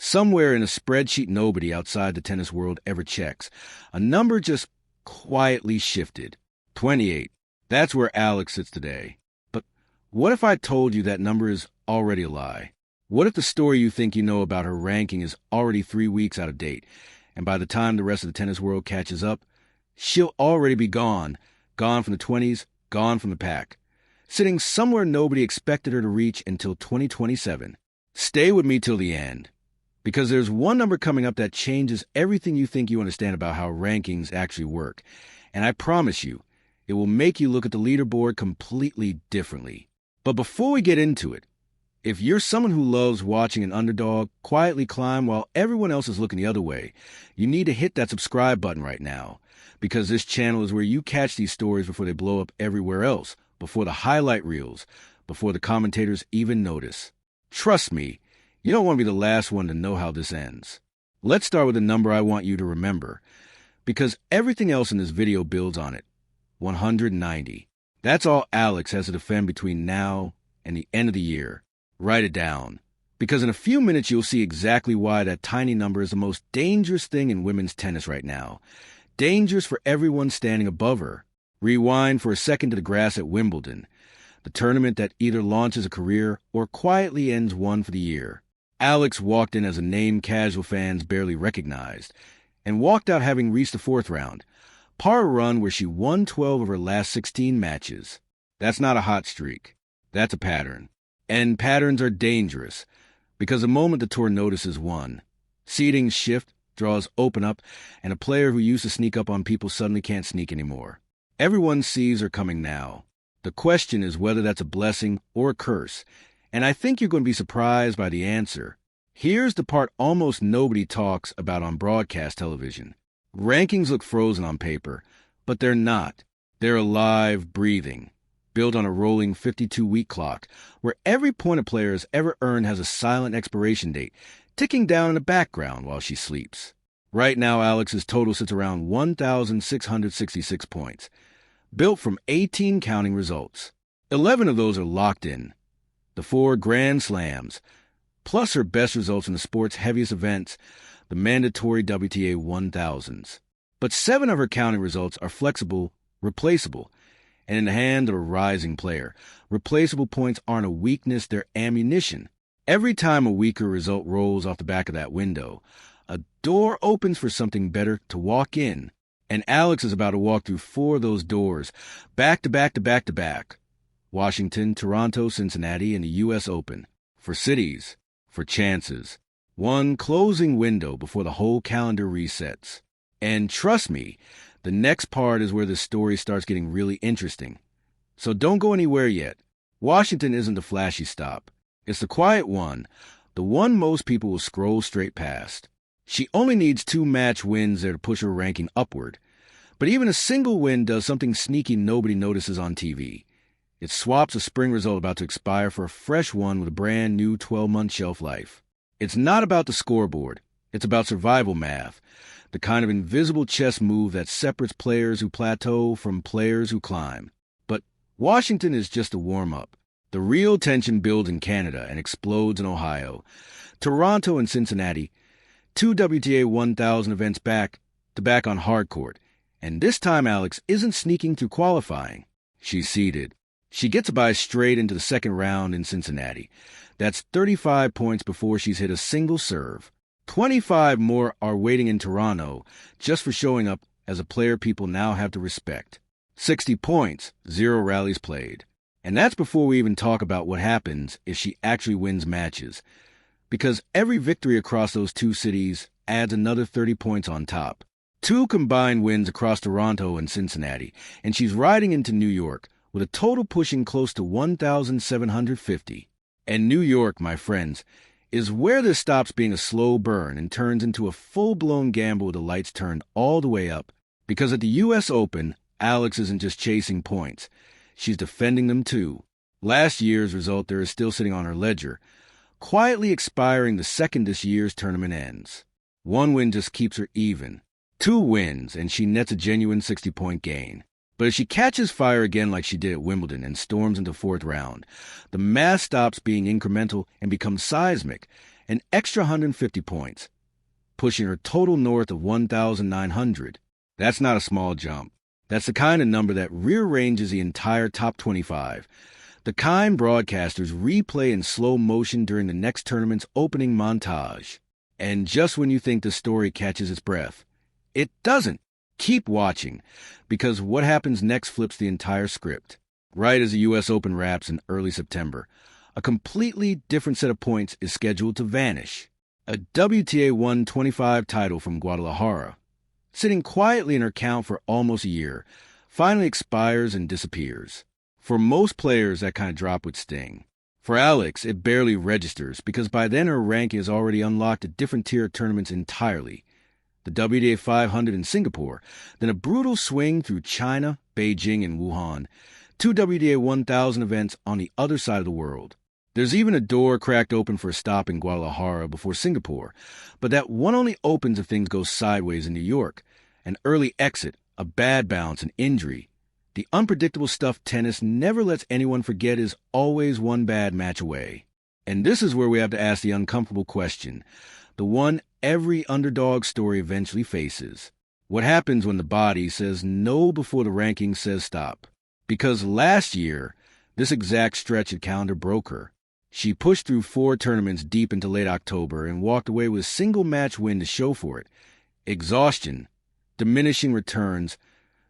Somewhere in a spreadsheet nobody outside the tennis world ever checks, a number just quietly shifted. 28. That's where Alex sits today. But what if I told you that number is already a lie? What if the story you think you know about her ranking is already 3 weeks out of date, and by the time the rest of the tennis world catches up, she'll already be gone from the 20s, gone from the pack, sitting somewhere nobody expected her to reach until 2027. Stay with me till the end, because there's one number coming up that changes everything you think you understand about how rankings actually work, and I promise you, it will make you look at the leaderboard completely differently. But before we get into it, if you're someone who loves watching an underdog quietly climb while everyone else is looking the other way, you need to hit that subscribe button right now, because this channel is where you catch these stories before they blow up everywhere else, before the highlight reels, before the commentators even notice. Trust me, you don't want to be the last one to know how this ends. Let's start with a number I want you to remember, because everything else in this video builds on it. 190. That's all Alex has to defend between now and the end of the year. Write it down, because in a few minutes you'll see exactly why that tiny number is the most dangerous thing in women's tennis right now. Dangerous for everyone standing above her. Rewind for a second to the grass at Wimbledon, the tournament that either launches a career or quietly ends one for the year. Alex walked in as a name casual fans barely recognized, and walked out having reached the fourth round. Par a run where she won 12 of her last 16 matches. That's not a hot streak. That's a pattern. And patterns are dangerous, because the moment the tour notices one, seedings shift, draws open up, and a player who used to sneak up on people suddenly can't sneak anymore. Everyone sees her coming now. The question is whether that's a blessing or a curse, and I think you're going to be surprised by the answer. Here's the part almost nobody talks about on broadcast television. Rankings look frozen on paper, but they're not. They're alive, breathing, built on a rolling 52-week clock, where every point a player has ever earned has a silent expiration date, ticking down in the background while she sleeps. Right now, Alex's total sits around 1,666 points, built from 18 counting results. 11 of those are locked in. The 4 Grand Slams, plus her best results in the sport's heaviest events, the mandatory WTA 1000s. But 7 of her counting results are flexible, replaceable, and in the hand of a rising player. Replaceable points aren't a weakness, they're ammunition. Every time a weaker result rolls off the back of that window, a door opens for something better to walk in. And Alex is about to walk through 4 of those doors, back to back to back to back. Washington, Toronto, Cincinnati, and the U.S. Open. For cities, for chances. One closing window before the whole calendar resets. And trust me, the next part is where the story starts getting really interesting. So don't go anywhere yet. Washington isn't the flashy stop. It's the quiet one, the one most people will scroll straight past. She only needs 2 match wins there to push her ranking upward. But even a single win does something sneaky nobody notices on TV. It swaps a spring result about to expire for a fresh one with a brand new 12-month shelf life. It's not about the scoreboard. It's about survival math, the kind of invisible chess move that separates players who plateau from players who climb. But Washington is just a warm-up. The real tension builds in Canada and explodes in Ohio. Toronto and Cincinnati, 2 WTA 1000 events back to back on hard court. And this time Alex isn't sneaking through qualifying. She's seeded. She gets a bye straight into the second round in Cincinnati. That's 35 points before she's hit a single serve. 25 more are waiting in Toronto just for showing up as a player people now have to respect. 60 points, 0 rallies played. And that's before we even talk about what happens if she actually wins matches. Because every victory across those 2 cities adds another 30 points on top. 2 combined wins across Toronto and Cincinnati, and she's riding into New York with a total pushing close to 1,750. And New York, my friends, is where this stops being a slow burn and turns into a full-blown gamble with the lights turned all the way up. Because at the U.S. Open, Alex isn't just chasing points. She's defending them too. Last year's result there is still sitting on her ledger, quietly expiring the second this year's tournament ends. 1 win just keeps her even. 2 wins, and she nets a genuine 60-point gain. But if she catches fire again like she did at Wimbledon and storms into 4th round, the math stops being incremental and becomes seismic, an extra 150 points, pushing her total north of 1,900. That's not a small jump. That's the kind of number that rearranges the entire top 25. The kind broadcasters replay in slow motion during the next tournament's opening montage. And just when you think the story catches its breath, it doesn't. Keep watching, because what happens next flips the entire script. Right as the U.S. Open wraps in early September, a completely different set of points is scheduled to vanish. A WTA 125 title from Guadalajara, sitting quietly in her account for almost a year, finally expires and disappears. For most players, that kind of drop would sting. For Alex, it barely registers, because by then her ranking has already unlocked a different tier of tournaments entirely. The WTA 500 in Singapore, then a brutal swing through China, Beijing, and Wuhan, 2 WTA 1000 events on the other side of the world. There's even a door cracked open for a stop in Guadalajara before Singapore, but that one only opens if things go sideways in New York. An early exit, a bad bounce, an injury. The unpredictable stuff tennis never lets anyone forget is always one bad match away. And this is where we have to ask the uncomfortable question, the one every underdog story eventually faces. What happens when the body says no before the ranking says stop? Because last year, this exact stretch of calendar broke her. She pushed through 4 tournaments deep into late October and walked away with a single match win to show for it. Exhaustion, diminishing returns,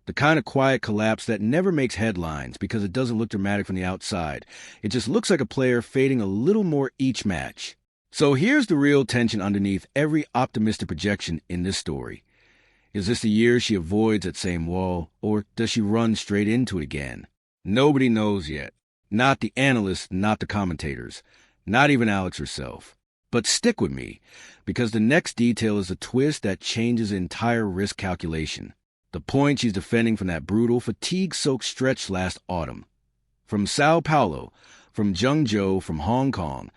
the kind of quiet collapse that never makes headlines because it doesn't look dramatic from the outside. It just looks like a player fading a little more each match. So here's the real tension underneath every optimistic projection in this story. Is this the year she avoids that same wall, or does she run straight into it again? Nobody knows yet. Not the analysts, not the commentators, not even Alex herself. But stick with me, because the next detail is a twist that changes the entire risk calculation. The point she's defending from that brutal, fatigue-soaked stretch last autumn. From Sao Paulo, from Zhengzhou, from Hong Kong,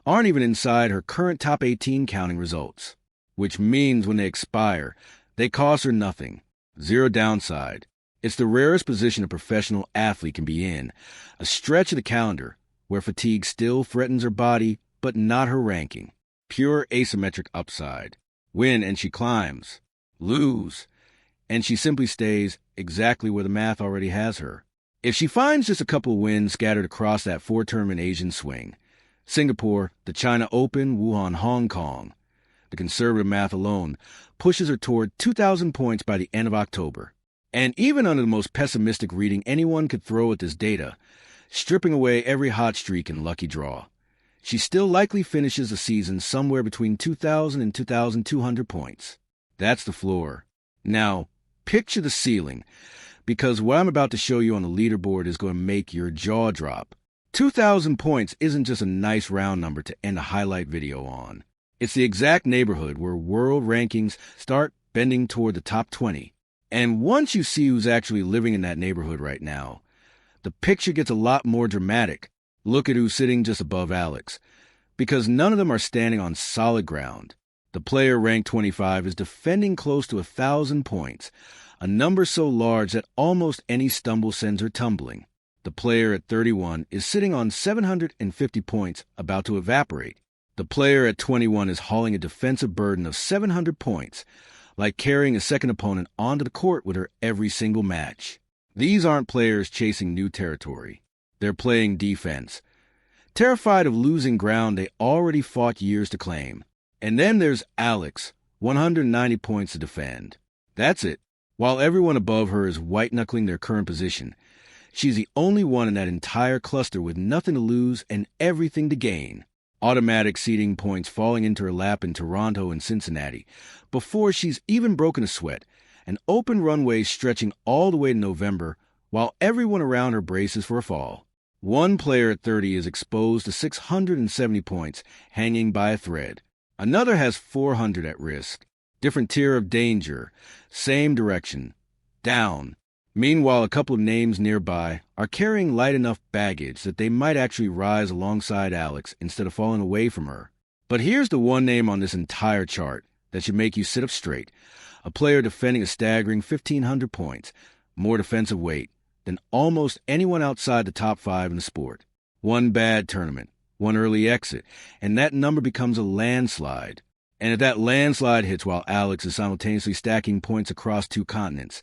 aren't even inside her current top 18 counting results. Which means when they expire, they cost her nothing. Zero downside. It's the rarest position a professional athlete can be in, a stretch of the calendar where fatigue still threatens her body, but not her ranking. Pure asymmetric upside. Win and she climbs. Lose and she simply stays exactly where the math already has her. If she finds just a couple of wins scattered across that 4-tournament Asian swing, Singapore, the China Open, Wuhan, Hong Kong, the conservative math alone pushes her toward 2,000 points by the end of October. And even under the most pessimistic reading anyone could throw at this data, stripping away every hot streak and lucky draw, she still likely finishes the season somewhere between 2,000 and 2,200 points. That's the floor. Now, picture the ceiling, because what I'm about to show you on the leaderboard is going to make your jaw drop. 2,000 points isn't just a nice round number to end a highlight video on. It's the exact neighborhood where world rankings start bending toward the top 20. And once you see who's actually living in that neighborhood right now, the picture gets a lot more dramatic. Look at who's sitting just above Alex, because none of them are standing on solid ground. The player ranked 25 is defending close to 1,000 points, a number so large that almost any stumble sends her tumbling. The player at 31 is sitting on 750 points about to evaporate. The player at 21 is hauling a defensive burden of 700 points, like carrying a second opponent onto the court with her every single match. These aren't players chasing new territory. They're playing defense, terrified of losing ground they already fought years to claim. And then there's Alex, 190 points to defend. That's it. While everyone above her is white-knuckling their current position, she's the only one in that entire cluster with nothing to lose and everything to gain. Automatic seeding points falling into her lap in Toronto and Cincinnati before she's even broken a sweat, an open runway stretching all the way to November while everyone around her braces for a fall. One player at 30 is exposed to 670 points hanging by a thread. Another has 400 at risk. Different tier of danger, same direction, down. Meanwhile, a couple of names nearby are carrying light enough baggage that they might actually rise alongside Alex instead of falling away from her. But here's the one name on this entire chart that should make you sit up straight. A player defending a staggering 1,500 points, more defensive weight than almost anyone outside the top 5 in the sport. One bad tournament, one early exit, and that number becomes a landslide. And if that landslide hits while Alex is simultaneously stacking points across 2 continents,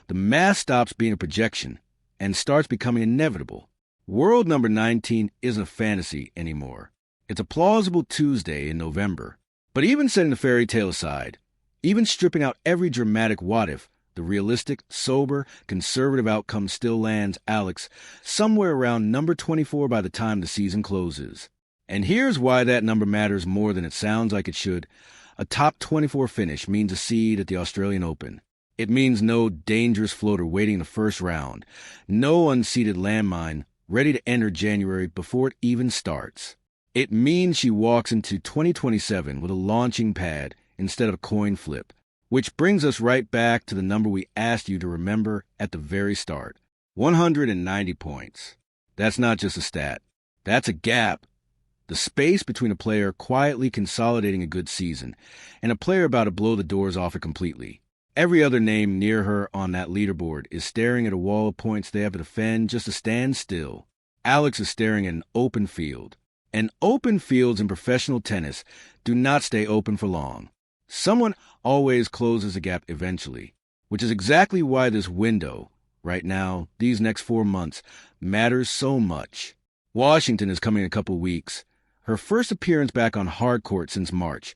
the math stops being a projection and starts becoming inevitable. World number 19 isn't a fantasy anymore. It's a plausible Tuesday in November. But even setting the fairy tale aside, even stripping out every dramatic what-if, the realistic, sober, conservative outcome still lands Alex somewhere around number 24 by the time the season closes. And here's why that number matters more than it sounds like it should. A top 24 finish means a seed at the Australian Open. It means no dangerous floater waiting in the first round, no unseeded landmine ready to enter January before it even starts. It means she walks into 2027 with a launching pad instead of a coin flip, which brings us right back to the number we asked you to remember at the very start. 190 points. That's not just a stat. That's a gap. The space between a player quietly consolidating a good season and a player about to blow the doors off it completely. Every other name near her on that leaderboard is staring at a wall of points they have to defend just to stand still. Alex is staring at an open field. And open fields in professional tennis do not stay open for long. Someone always closes the gap eventually, which is exactly why this window, right now, these next 4 months, matters so much. Washington is coming in a couple weeks. Her first appearance back on hard court since March.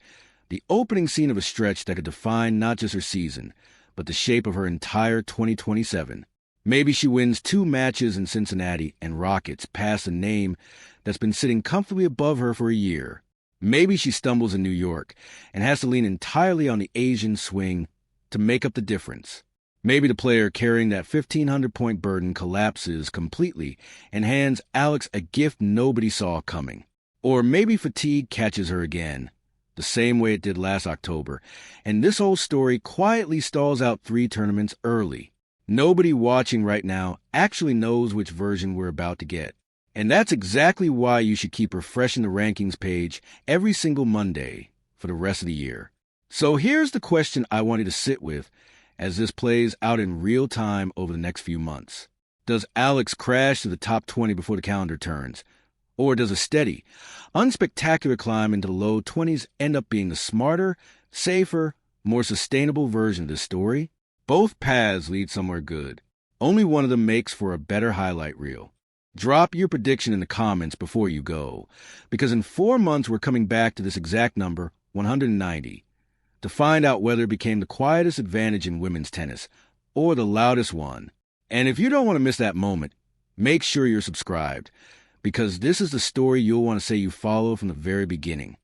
The opening scene of a stretch that could define not just her season, but the shape of her entire 2027. Maybe she wins 2 matches in Cincinnati and rockets past a name that's been sitting comfortably above her for a year. Maybe she stumbles in New York and has to lean entirely on the Asian swing to make up the difference. Maybe the player carrying that 1,500-point burden collapses completely and hands Alex a gift nobody saw coming. Or maybe fatigue catches her again, the same way it did last October, and this whole story quietly stalls out 3 tournaments early. Nobody watching right now actually knows which version we're about to get. And that's exactly why you should keep refreshing the rankings page every single Monday for the rest of the year. So here's the question I want you to sit with as this plays out in real time over the next few months. Does Alex crash to the top 20 before the calendar turns? Or does a steady, unspectacular climb into the low 20s end up being the smarter, safer, more sustainable version of this story? Both paths lead somewhere good. Only one of them makes for a better highlight reel. Drop your prediction in the comments before you go, because in 4 months we're coming back to this exact number, 190, to find out whether it became the quietest advantage in women's tennis or the loudest one. And if you don't want to miss that moment, make sure you're subscribed, because this is the story you'll want to say you follow from the very beginning.